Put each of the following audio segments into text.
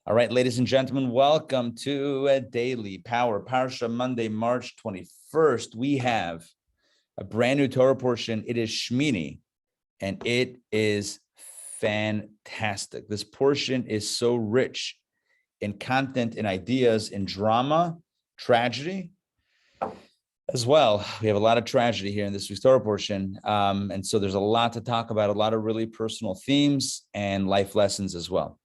All right, ladies and gentlemen, welcome to a Daily Power Parsha, Monday, March 21st. We have a brand new Torah portion. It is Shemini, and it is fantastic. This portion is so rich in content, in ideas, in drama, tragedy as well. We have a lot of tragedy here in this week's Torah portion. And so there's a lot to talk about, a lot of really personal themes and life lessons as well.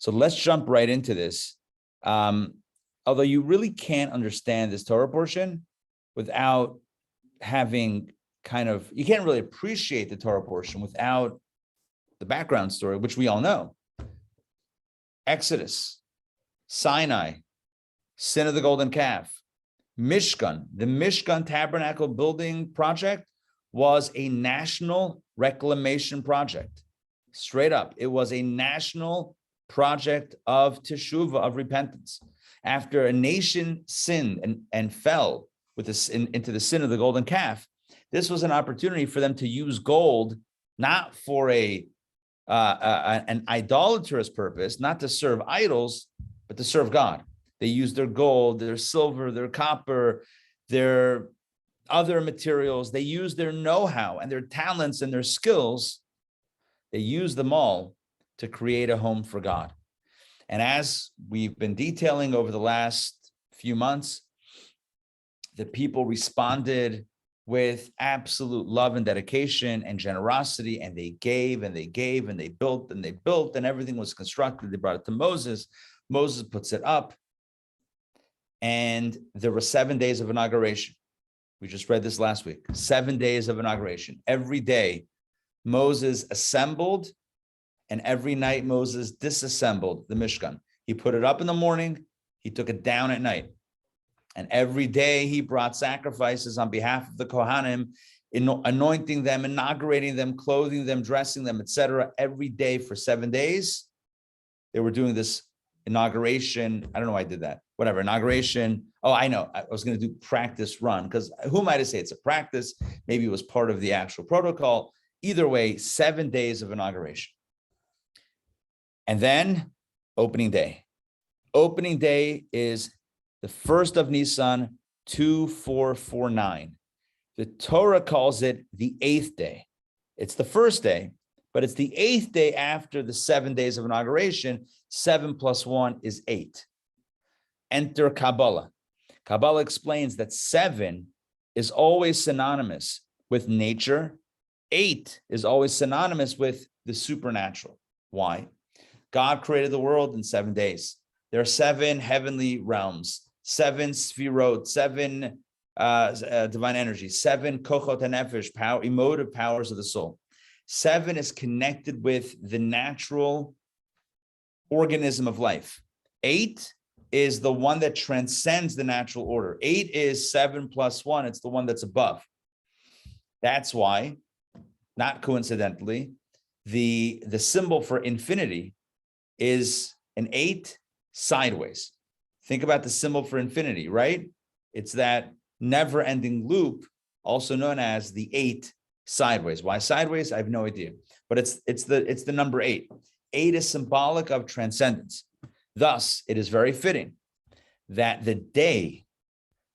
So let's jump right into this. Although you really can't understand this Torah portion without having you can't really appreciate the Torah portion without the background story, which we all know. Exodus, Sinai, sin of the golden calf, Mishkan. The Mishkan tabernacle building project was a national reclamation project. Straight up, it was a national project of teshuvah, of repentance. After a nation sinned and fell with this into the sin of the golden calf, this was an opportunity for them to use gold, not for an idolatrous purpose, not to serve idols, but to serve God. They used their gold, their silver, their copper, their other materials. They used their know-how and their talents and their skills. They used them all to create a home for God. And as we've been detailing over the last few months, the people responded with absolute love and dedication and generosity, and they gave and they gave and they built and they built, and everything was constructed. They brought it to Moses. Moses puts it up, and there were 7 days of inauguration. We just read this last week. 7 days of inauguration. Every day, Moses assembled, and every night Moses disassembled the Mishkan. He put it up in the morning, he took it down at night. And every day he brought sacrifices on behalf of the Kohanim, anointing them, inaugurating them, clothing them, dressing them, etc. Every day for 7 days, they were doing this inauguration. I don't know why I did that. Whatever, inauguration. Oh, I know. I was going to do practice run, because who am I to say it's a practice? Maybe it was part of the actual protocol. Either way, 7 days of inauguration. And then opening day. Opening day is the 1st of Nisan, 2449. The Torah calls it the 8th day. It's the first day, but it's the 8th day after the 7 days of inauguration. 7 plus 1 is 8. Enter Kabbalah. Kabbalah explains that 7 is always synonymous with nature. 8 is always synonymous with the supernatural. Why? God created the world in 7 days. There are 7 heavenly realms, 7 sphirot, 7 divine energies, 7 kochot hanefesh, emotive powers of the soul. 7 is connected with the natural organism of life. 8 is the one that transcends the natural order. 8 is 7 plus 1. It's the one that's above. That's why, not coincidentally, the symbol for infinity is an 8 sideways. Think about the symbol for infinity, right? It's that never-ending loop, also known as the 8 sideways. Why sideways? I have no idea. But it's the number 8. 8 is symbolic of transcendence. Thus, it is very fitting that the day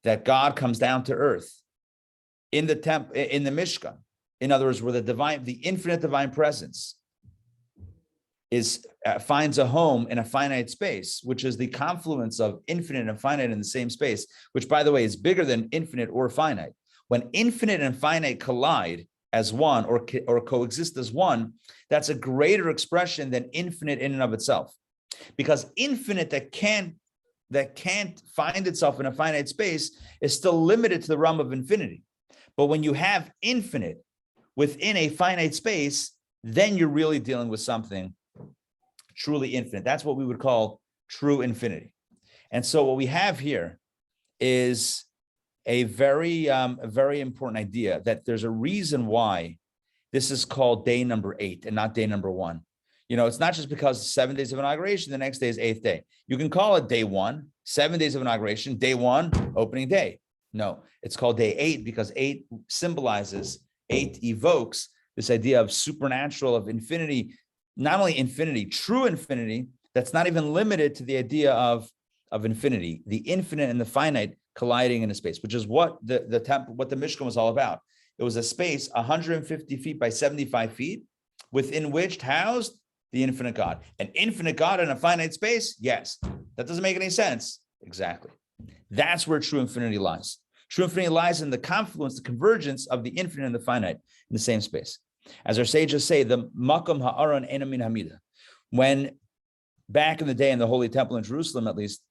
that God comes down to earth in the temple, in the Mishkan, in other words, where the infinite divine presence finds a home in a finite space, which is the confluence of infinite and finite in the same space, which, by the way, is bigger than infinite or finite. When infinite and finite collide as one or coexist as one, that's a greater expression than infinite in and of itself. Because infinite that can't find itself in a finite space is still limited to the realm of infinity. But when you have infinite within a finite space, then you're really dealing with something truly infinite. That's what we would call true infinity. And so what we have here is a very important idea, that there's a reason why this is called day number 8 and not day number 1. You know, it's not just because 7 days of inauguration, the next day is 8th day. You can call it day 1, 7 days of inauguration, day 1, opening day. No, it's called day 8 because 8 symbolizes, 8 evokes this idea of supernatural, of infinity, not only infinity, true infinity, that's not even limited to the idea of infinity, the infinite and the finite colliding in a space, which is what the temple, what the Mishkan was all about. It was a space 150 feet by 75 feet within which housed the infinite God. An infinite God in a finite space? Yes. That doesn't make any sense. Exactly. That's where true infinity lies. True infinity lies in the confluence, the convergence of the infinite and the finite in the same space. As our sages say, the Makam Ha'aron Ena Min Hamida. When back in the day in the Holy Temple in Jerusalem, at least,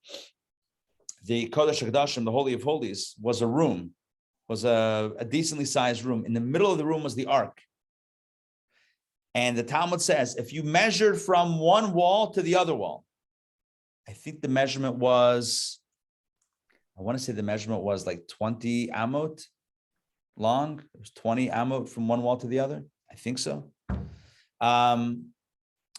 the Kodesh HaKodashim, the Holy of Holies, was a room, was a decently sized room. In the middle of the room was the Ark. And the Talmud says, if you measured from one wall to the other wall, I think the measurement was, I want to say the measurement was like 20 amot long. It was 20 amot from one wall to the other. I think so.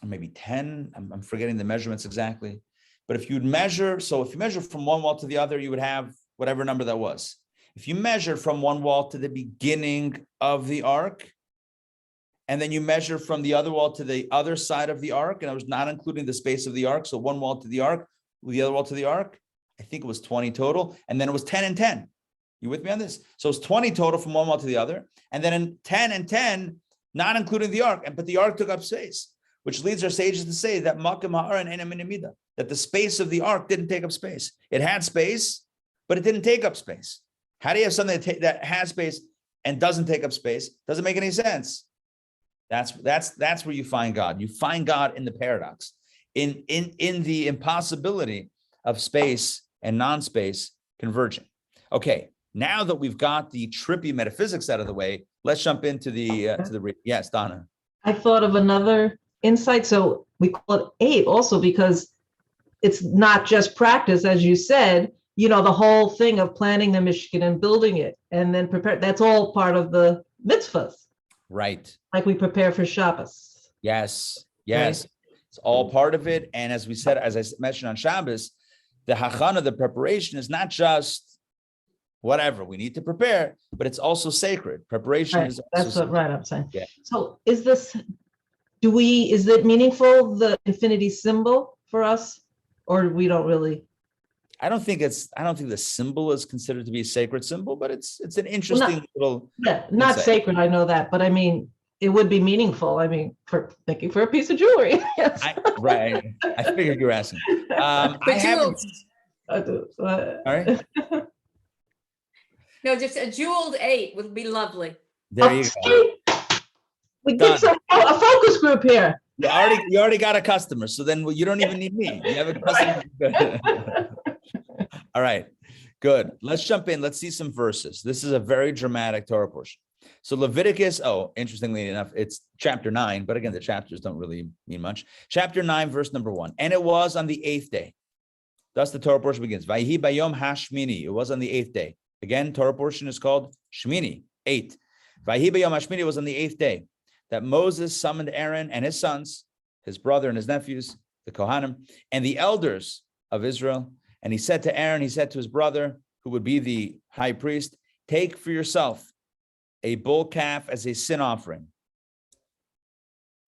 Maybe 10. I'm forgetting the measurements exactly. But if you'd measure, so if you measure from one wall to the other, you would have whatever number that was. If you measure from one wall to the beginning of the ark, and then you measure from the other wall to the other side of the ark, and I was not including the space of the ark, so one wall to the ark, the other wall to the ark, I think it was 20 total, and then it was 10 and 10. You with me on this? So it's 20 total from one wall to the other, and then in 10 and 10, not including the ark, but the ark took up space, which leads our sages to say that that the space of the ark didn't take up space. It had space, but it didn't take up space. How do you have something that has space and doesn't take up space? Doesn't make any sense. That's where you find God. You find God in the paradox, in the impossibility of space and non-space converging. Okay, now that we've got the trippy metaphysics out of the way, let's jump into the yes, Donna. I thought of another insight. So we call it 8 also because it's not just practice, as you said. You know, the whole thing of planning the Mishkan and building it and then prepare. That's all part of the mitzvahs. Right. Like we prepare for Shabbos. Yes. Right? It's all part of it. And as we said, as I mentioned on Shabbos, the hachana, the preparation is not just whatever we need to prepare, but it's also sacred. Preparation Right. is also That's sacred. what I'm saying. Yeah. So is it meaningful, the infinity symbol for us, or we don't really? I don't think the symbol is considered to be a sacred symbol, but it's an interesting little. Yeah, not insight. sacred, I know that, but I mean, it would be meaningful. I mean, for thinking for a piece of jewelry. Yes. I figured you were asking. I haven't. All right. No, just a jeweled 8 would be lovely. There you go. We get a focus group here. You already got a customer, so then you don't even need me. You have a customer. All right, good. Let's jump in. Let's see some verses. This is a very dramatic Torah portion. So Leviticus, interestingly enough, it's chapter 9, but again, the chapters don't really mean much. Chapter 9, verse number 1. And it was on the 8th day. Thus the Torah portion begins. Vayhi bayom hashmini. It was on the 8th day. Again, Torah portion is called Shemini, 8. Vayhi bayom hashmini. It was on the 8th day that Moses summoned Aaron and his sons, his brother and his nephews, the Kohanim, and the elders of Israel. And he said to Aaron, he said to his brother, who would be the high priest, take for yourself a bull calf as a sin offering.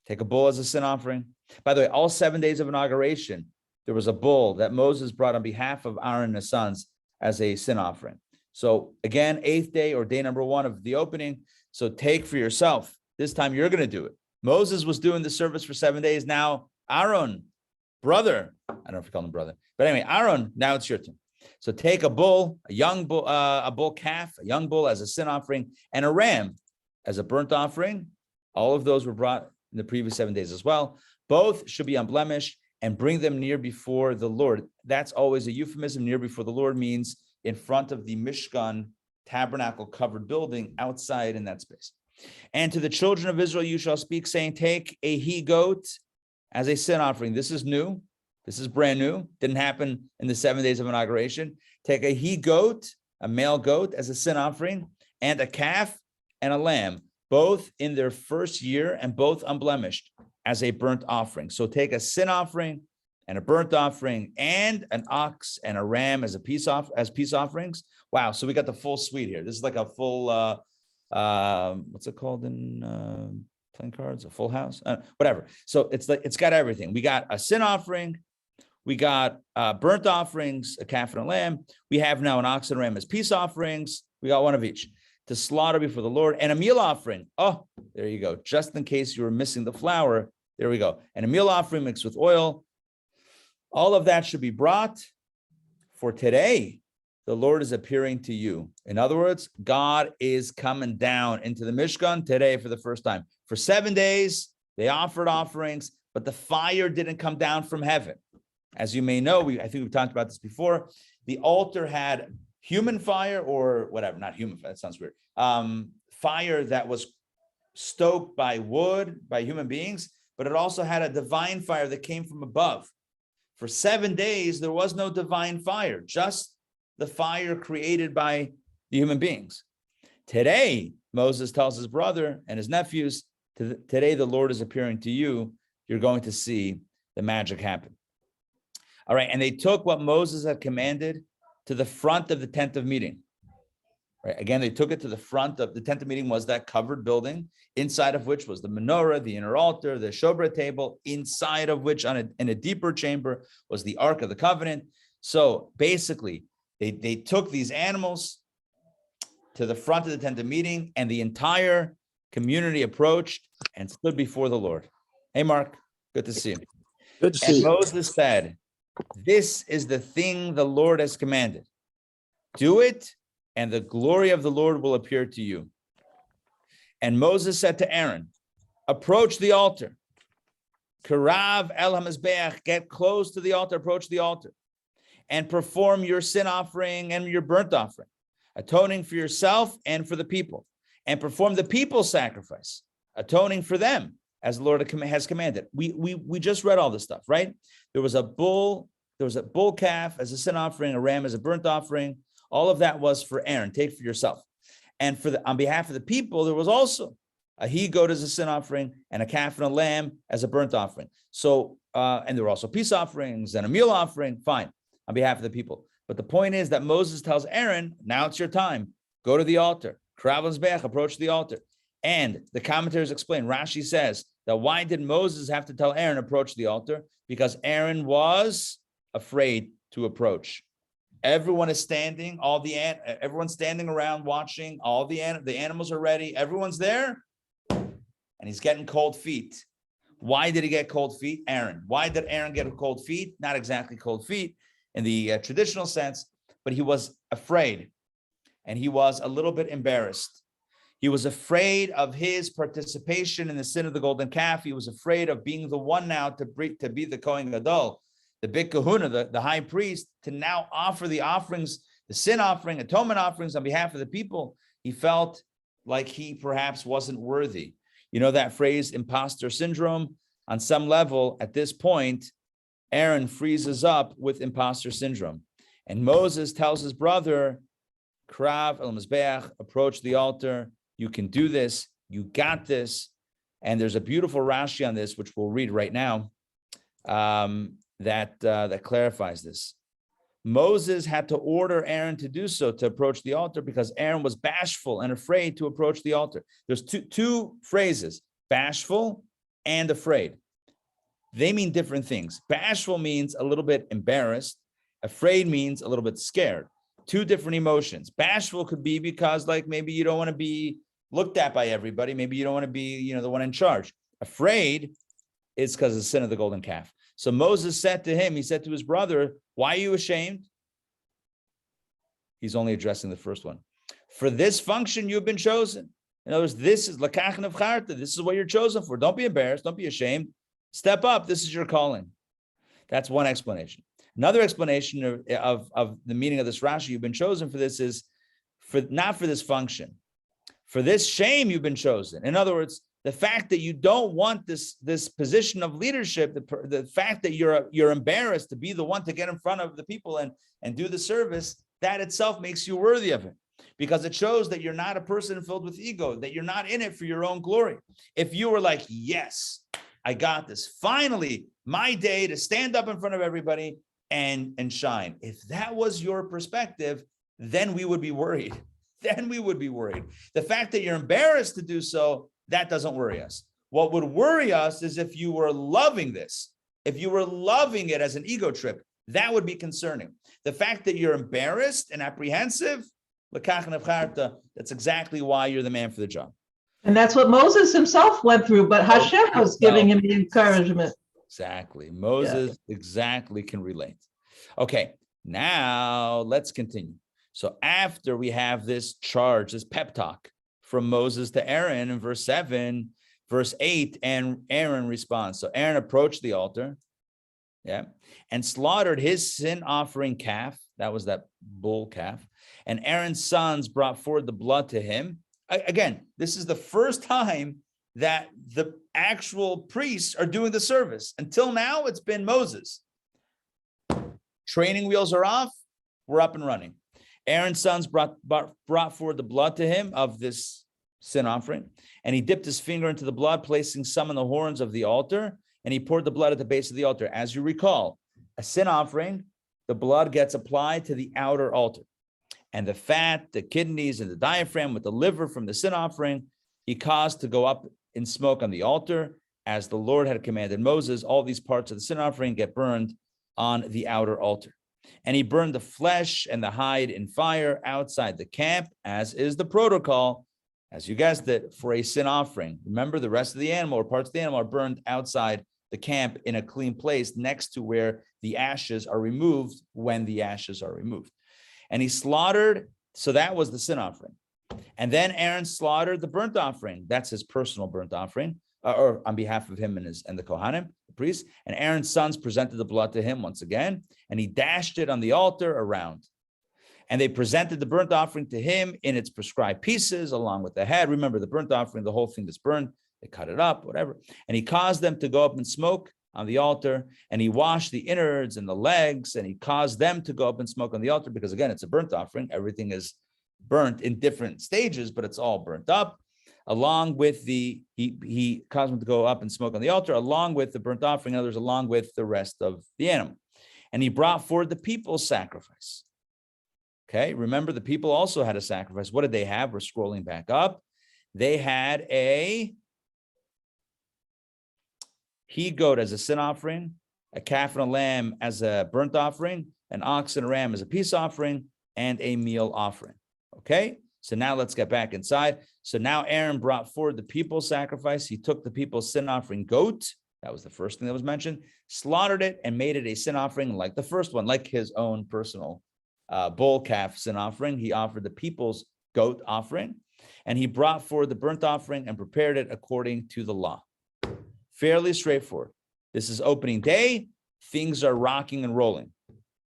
Take a bull as a sin offering. By the way, all 7 days of inauguration, there was a bull that Moses brought on behalf of Aaron and his sons as a sin offering. So again, 8th day or day number 1 of the opening. So take for yourself. This time you're going to do it. Moses was doing the service for 7 days. Now Aaron, brother, I don't know if you call him brother, but anyway, Aaron, now it's your turn. So take a bull, a young bull, a bull calf, a young bull as a sin offering, and a ram as a burnt offering. All of those were brought in the previous 7 days as well. Both should be unblemished and bring them near before the Lord. That's always a euphemism. Near before the Lord means in front of the Mishkan tabernacle covered building outside in that space. And to the children of Israel, you shall speak, saying, take a he-goat as a sin offering. This is new. This is brand new. Didn't happen in the 7 days of inauguration. Take a he-goat, a male goat, as a sin offering, and a calf and a lamb, both in their first year and both unblemished, as a burnt offering. So take a sin offering and a burnt offering and an ox and a ram as peace offerings. Wow. So we got the full suite here. This is like a full, what's it called in playing cards, a full house, whatever. So it's got everything. We got a sin offering. We got burnt offerings, a calf and a lamb. We have now an ox and a ram as peace offerings. We got one of each to slaughter before the Lord, and a meal offering. Oh, there you go. Just in case you were missing the flour, there we go. And a meal offering mixed with oil. All of that should be brought, for today the Lord is appearing to you. In other words, God is coming down into the Mishkan today for the first time. For 7 days, they offered offerings, but the fire didn't come down from heaven. As you may know, I think we've talked about this before. The altar had human fire, or whatever, not human fire, that sounds weird. Fire that was stoked by wood, by human beings, but it also had a divine fire that came from above. For 7 days, there was no divine fire, just the fire created by the human beings. Today, Moses tells his brother and his nephews, today the Lord is appearing to you. You're going to see the magic happen. All right, and they took what Moses had commanded to the front of the tent of meeting. Right, again, they took it to the front of the tent of meeting, was that covered building, inside of which was the menorah, the inner altar, the showbread table, inside of which in a deeper chamber was the Ark of the Covenant. So basically, they took these animals to the front of the tent of meeting, and the entire community approached and stood before the Lord. Hey, Mark, good to see you. Good to see you. Moses said, this is the thing the Lord has commanded. Do it, and the glory of the Lord will appear to you. And Moses said to Aaron, approach the altar. Karav el hamizbeach, get close to the altar, approach the altar, and perform your sin offering and your burnt offering, atoning for yourself and for the people, and perform the people's sacrifice, atoning for them, as the Lord has commanded. We just read all this stuff, right? There was a bull calf as a sin offering, a ram as a burnt offering. All of that was for Aaron. Take for yourself. And on behalf of the people, there was also a he-goat as a sin offering and a calf and a lamb as a burnt offering. So, and there were also peace offerings and a meal offering. Fine, on behalf of the people. But the point is that Moses tells Aaron, now it's your time. Go to the altar. Approach the altar. And the commentators explain, Rashi says that why did Moses have to tell Aaron approach the altar? Because Aaron was afraid to approach. Everyone is standing, everyone's standing around watching, all the animals are ready, everyone's there, and he's getting cold feet. Why did he get cold feet? Aaron. Why did Aaron get cold feet? Not exactly cold feet in the traditional sense, but he was afraid, and he was a little bit embarrassed. He was afraid of his participation in the sin of the golden calf. He was afraid of being the one now to be the Kohen Gadol, the big kahuna, the high priest, to now offer the offerings, the sin offering, atonement offerings on behalf of the people. He felt like he perhaps wasn't worthy. You know that phrase, imposter syndrome? On some level, at this point, Aaron freezes up with imposter syndrome. And Moses tells his brother, Krav el Mizbeach, approach the altar. You can do this. You got this. And there's a beautiful Rashi on this, which we'll read right now, that clarifies this. Moses had to order Aaron to do so, to approach the altar, because Aaron was bashful and afraid to approach the altar. There's two phrases, bashful and afraid. They mean different things. Bashful means a little bit embarrassed. Afraid means a little bit scared. Two different emotions. Bashful could be because, like, maybe you don't want to be looked at by everybody. Maybe you don't want to be, the one in charge. Afraid is because of the sin of the golden calf. So Moses said to him, he said to his brother, why are you ashamed? He's only addressing the first one. For this function you've been chosen. In other words, this is lakach nevcharta. This is what you're chosen for. Don't be embarrassed. Don't be ashamed. Step up. This is your calling. That's one explanation. Another explanation of the meaning of this Rashi, you've been chosen for this, is not for this function. For this shame you've been chosen. In other words, the fact that you don't want this position of leadership, the fact that you're embarrassed to be the one to get in front of the people and do the service, that itself makes you worthy of it, because it shows that you're not a person filled with ego, that you're not in it for your own glory. If you were like, yes, I got this, finally, my day to stand up in front of everybody and shine. If that was your perspective, then we would be worried. Then we would be worried. The fact that you're embarrassed to do so, that doesn't worry us. What would worry us is if you were loving this, if you were loving it as an ego trip, that would be concerning. The fact that you're embarrassed and apprehensive, that's exactly why you're the man for the job. And that's what Moses himself went through, but Hashem was giving him the encouragement. Exactly. Moses exactly can relate. Okay, now let's continue. So after we have this charge, this pep talk from Moses to Aaron in verse 7, verse 8, and Aaron responds. So Aaron approached the altar, and slaughtered his sin offering calf. That was that bull calf. And Aaron's sons brought forward the blood to him. Again, this is the first time that the actual priests are doing the service. Until now, it's been Moses. Training wheels are off. We're up and running. Aaron's sons brought forward the blood to him of this sin offering, and he dipped his finger into the blood, placing some in the horns of the altar, and he poured the blood at the base of the altar. As you recall, a sin offering, the blood gets applied to the outer altar, and the fat, the kidneys, and the diaphragm with the liver from the sin offering, he caused to go up in smoke on the altar, as the Lord had commanded Moses. All these parts of the sin offering get burned on the outer altar. And he burned the flesh and the hide in fire outside the camp, as is the protocol, as you guessed it, for a sin offering. Remember, the rest of the animal or parts of the animal are burned outside the camp in a clean place next to where the ashes are removed when the ashes are removed. And he slaughtered, so that was the sin offering. And then Aaron slaughtered the burnt offering. That's his personal burnt offering, or on behalf of him and the Kohanim, the priests. And Aaron's sons presented the blood to him once again, and he dashed it on the altar around. And they presented the burnt offering to him in its prescribed pieces, along with the head. Remember, the burnt offering, the whole thing that's burned, they cut it up, whatever. And he caused them to go up in smoke on the altar, and he washed the innards and the legs, and he caused them to go up in smoke on the altar, because again, it's a burnt offering. Everything is burnt in different stages, but it's all burnt up. Along with he caused them to go up and smoke on the altar, along with the burnt offering, and others, along with the rest of the animal. And he brought forward the people's sacrifice. Okay, remember, the people also had a sacrifice. What did they have? We're scrolling back up. They had a he-goat as a sin offering, a calf and a lamb as a burnt offering, an ox and a ram as a peace offering, and a meal offering. Okay, so now let's get back inside. So now Aaron brought forward the people's sacrifice. He took the people's sin offering goat. That was the first thing that was mentioned, slaughtered it, and made it a sin offering like the first one, like his own personal bull calf sin offering. He offered the people's goat offering, and he brought forward the burnt offering and prepared it according to the law. Fairly straightforward. This is opening day. Things are rocking and rolling.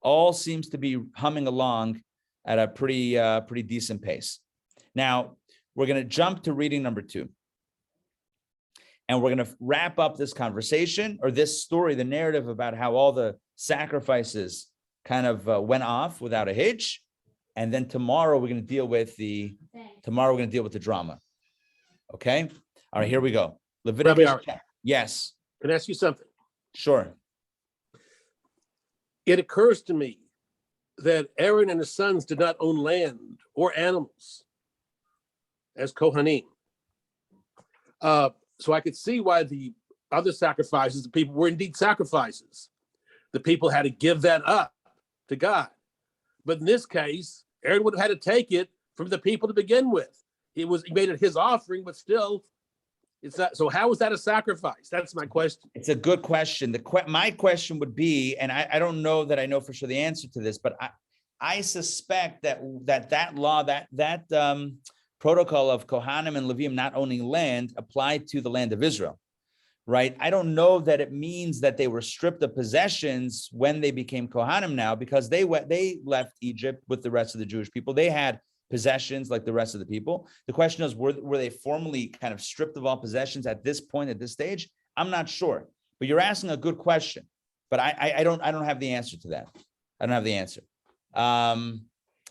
All seems to be humming along at a pretty decent pace. Now, we're going to jump to reading number 2. And we're going to wrap up this conversation, or this story, the narrative about how all the sacrifices kind of went off without a hitch. And then tomorrow we're going to deal with the drama. Okay. All right, here we go. Leviticus. Rabbi, yes. can I ask you something? Sure. It occurs to me that Aaron and his sons did not own land or animals as Kohanim. So I could see why the other sacrifices, the people were indeed sacrifices. The people had to give that up to God. But in this case, Aaron would have had to take it from the people to begin with. He made it his offering, but still, it's not. So how is that a sacrifice? That's my question. It's a good question. My question would be, and I don't know that I know for sure the answer to this, but I suspect that law, that protocol of Kohanim and Levim not owning land applied to the land of Israel, right? I don't know that it means that they were stripped of possessions when they became Kohanim now, because they left Egypt with the rest of the Jewish people. They had possessions like the rest of the people. The question is, were they formally kind of stripped of all possessions at this point, at this stage? I'm not sure, but you're asking a good question, but I don't have the answer to that. I don't have the answer.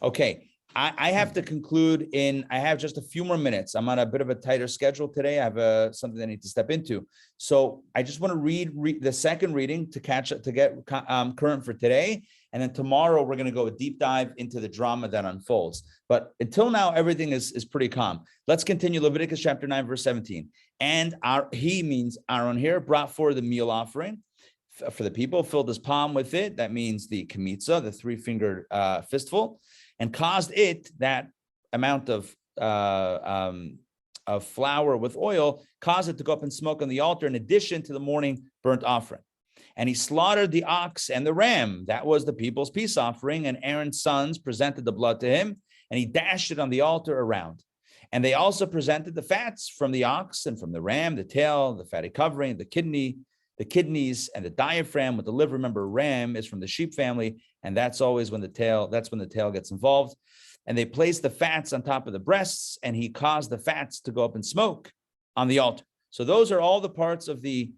Okay. I have to conclude I have just a few more minutes. I'm on a bit of a tighter schedule today. I have something I need to step into. So I just want to read the second reading to get current for today. And then tomorrow we're going to go a deep dive into the drama that unfolds. But until now, everything is pretty calm. Let's continue Leviticus chapter 9, verse 17. And he means Aaron here, brought forward the meal offering for the people, filled his palm with it. That means the kamitza, the three-fingered fistful, and caused it, that amount of flour with oil, caused it to go up in smoke on the altar in addition to the morning burnt offering. And he slaughtered the ox and the ram. That was the people's peace offering. And Aaron's sons presented the blood to him, and he dashed it on the altar around. And they also presented the fats from the ox and from the ram, the tail, the fatty covering, the kidneys, and the diaphragm with the liver. Remember, ram is from the sheep family, and that's always when the tail gets involved. And they placed the fats on top of the breasts, and he caused the fats to go up in smoke on the altar. So those are all the parts of the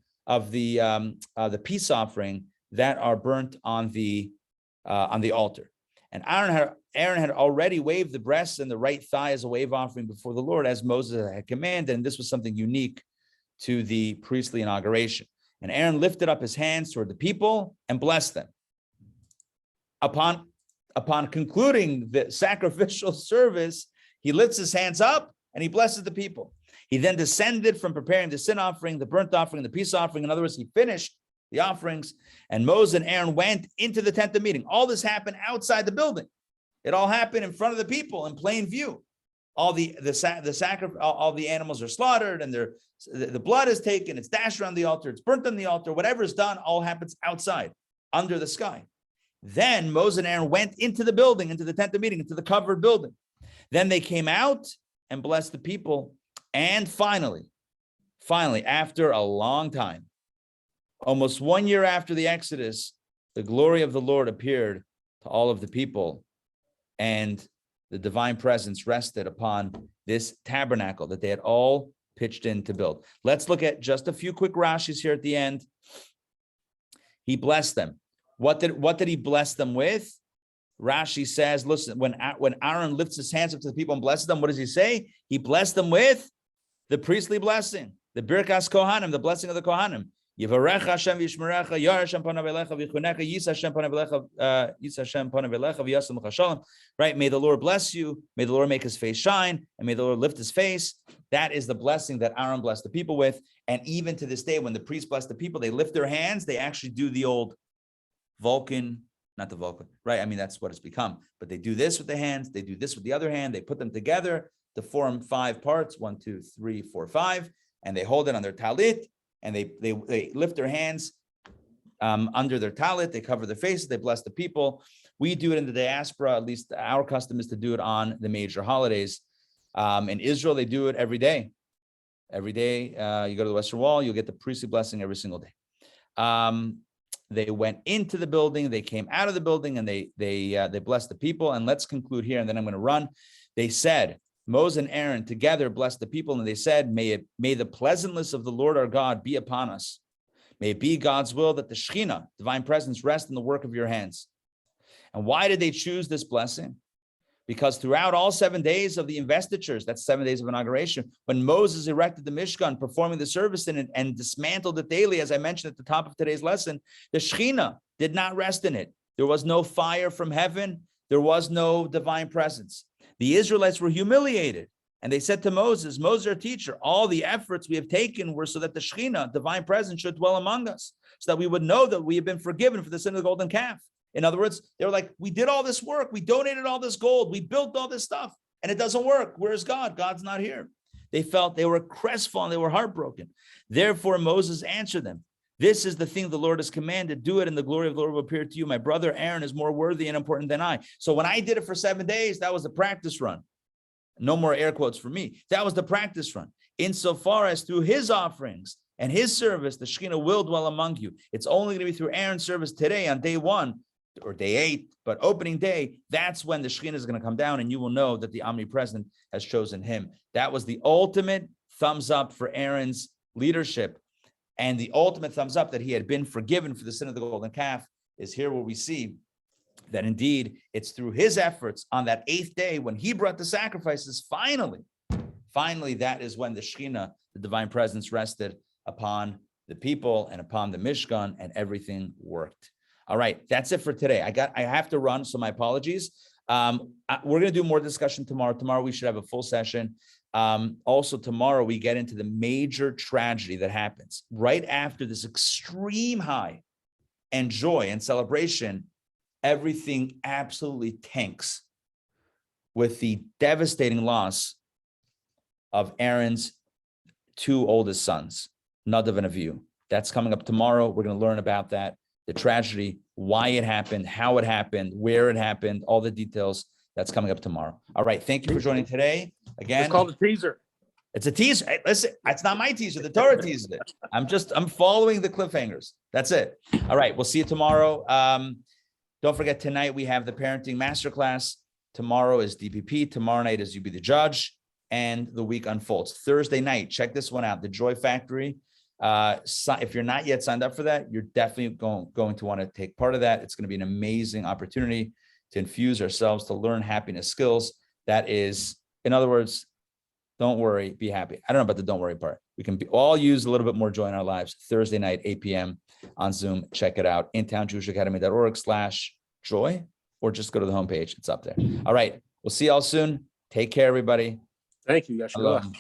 peace offering that are burnt on the altar. And Aaron had already waved the breasts and the right thigh as a wave offering before the Lord, as Moses had commanded. And this was something unique to the priestly inauguration. And Aaron lifted up his hands toward the people and blessed them. Upon concluding the sacrificial service, he lifts his hands up and he blesses the people. He then descended from preparing the sin offering, the burnt offering, the peace offering. In other words, he finished the offerings, and Moses and Aaron went into the tent of meeting. All this happened outside the building. It all happened in front of the people in plain view. All the animals are slaughtered, and the blood is taken. It's dashed around the altar. It's burnt on the altar. Whatever is done, all happens outside, under the sky. Then Moses and Aaron went into the building, into the tent of meeting, into the covered building. Then they came out and blessed the people. And finally, after a long time, almost 1 year after the Exodus, the glory of the Lord appeared to all of the people, and the divine presence rested upon this tabernacle that they had all pitched in to build. Let's look at just a few quick Rashis here at the end. He blessed them. What did he bless them with? Rashi says, listen, when Aaron lifts his hands up to the people and blesses them, what does he say? He blessed them with the priestly blessing, the Birkas Kohanim, the blessing of the Kohanim. Yivarech Hashem v'yishmerecha, Yar Hashem panav elecha v'yichunecha, Yis Hashem panav elecha v'yasam l'cha shalom. Right? May the Lord bless you. May the Lord make his face shine, and may the Lord lift his face. That is the blessing that Aaron blessed the people with. And even to this day, when the priests bless the people, they lift their hands. They actually do the old Vulcan, not the Vulcan, right? I mean, that's what it's become. But they do this with the hands. They do this with the other hand. They put them together to form 5 parts, 1, 2, 3, 4, 5, and they hold it on their talit, and they lift their hands under their talit. They cover their faces. They bless the people. We do it in the diaspora. At least our custom is to do it on the major holidays. In Israel, they do it every day. Every day, you go to the Western Wall, you'll get the priestly blessing every single day. They went into the building, they came out of the building, and they blessed the people. And let's conclude here, and then I'm going to run. They said, Moses and Aaron together blessed the people, and they said, may the pleasantness of the Lord our God be upon us. May it be God's will that the Shekhinah, divine presence, rest in the work of your hands. And why did they choose this blessing? Because throughout all 7 days of the investitures, that's 7 days of inauguration, when Moses erected the Mishkan, performing the service in it and dismantled it daily, as I mentioned at the top of today's lesson, the Shekhinah did not rest in it. There was no fire from heaven. There was no divine presence. The Israelites were humiliated, and they said to Moses, Moses, our teacher, all the efforts we have taken were so that the Shekhinah, divine presence, should dwell among us, so that we would know that we have been forgiven for the sin of the golden calf. In other words, they were like, we did all this work. We donated all this gold. We built all this stuff, and it doesn't work. Where's God? God's not here. They felt they were crestfallen. They were heartbroken. Therefore, Moses answered them. This is the thing the Lord has commanded. Do it, and the glory of the Lord will appear to you. My brother Aaron is more worthy and important than I. So when I did it for 7 days, that was the practice run. No more air quotes for me. That was the practice run. Insofar as through his offerings and his service, the Shekhinah will dwell among you. It's only going to be through Aaron's service today on day 1 or day 8, but opening day, that's when the Shekhinah is going to come down, and you will know that the omnipresent has chosen him. That was the ultimate thumbs up for Aaron's leadership. And the ultimate thumbs up that he had been forgiven for the sin of the golden calf is here where we see that indeed it's through his efforts on that 8th day when he brought the sacrifices, finally, that is when the Shekhinah, the divine presence, rested upon the people and upon the Mishkan, and everything worked. All right, that's it for today. I have to run, so my apologies. We're going to do more discussion tomorrow. Tomorrow we should have a full session. Also tomorrow, we get into the major tragedy that happens right after this extreme high and joy and celebration. Everything absolutely tanks with the devastating loss of Aaron's two oldest sons, Nadav and Avihu. That's coming up tomorrow. We're going to learn about that, the tragedy, why it happened, how it happened, where it happened, all the details. That's coming up tomorrow. All right. Thank you for joining today. Again, It's called a teaser. it's a teaser. Hey, listen, it's not my teaser. The Torah teased it. I'm following the cliffhangers. That's it. All right. We'll see you tomorrow. Don't forget, tonight we have the parenting masterclass. Tomorrow is DPP. Tomorrow night is You Be the Judge. And the week unfolds. Thursday night, check this one out, the Joy Factory. If you're not yet signed up for that, you're definitely going to want to take part of that. It's going to be an amazing opportunity to infuse ourselves, to learn happiness skills. That is, in other words, don't worry, be happy. I don't know about the don't worry part. We can all use a little bit more joy in our lives. Thursday night, 8 p.m. on Zoom. Check it out. IntownJewishAcademy.org/joy, or just go to the homepage. It's up there. All right. We'll see y'all soon. Take care, everybody. Thank you. Yasharah.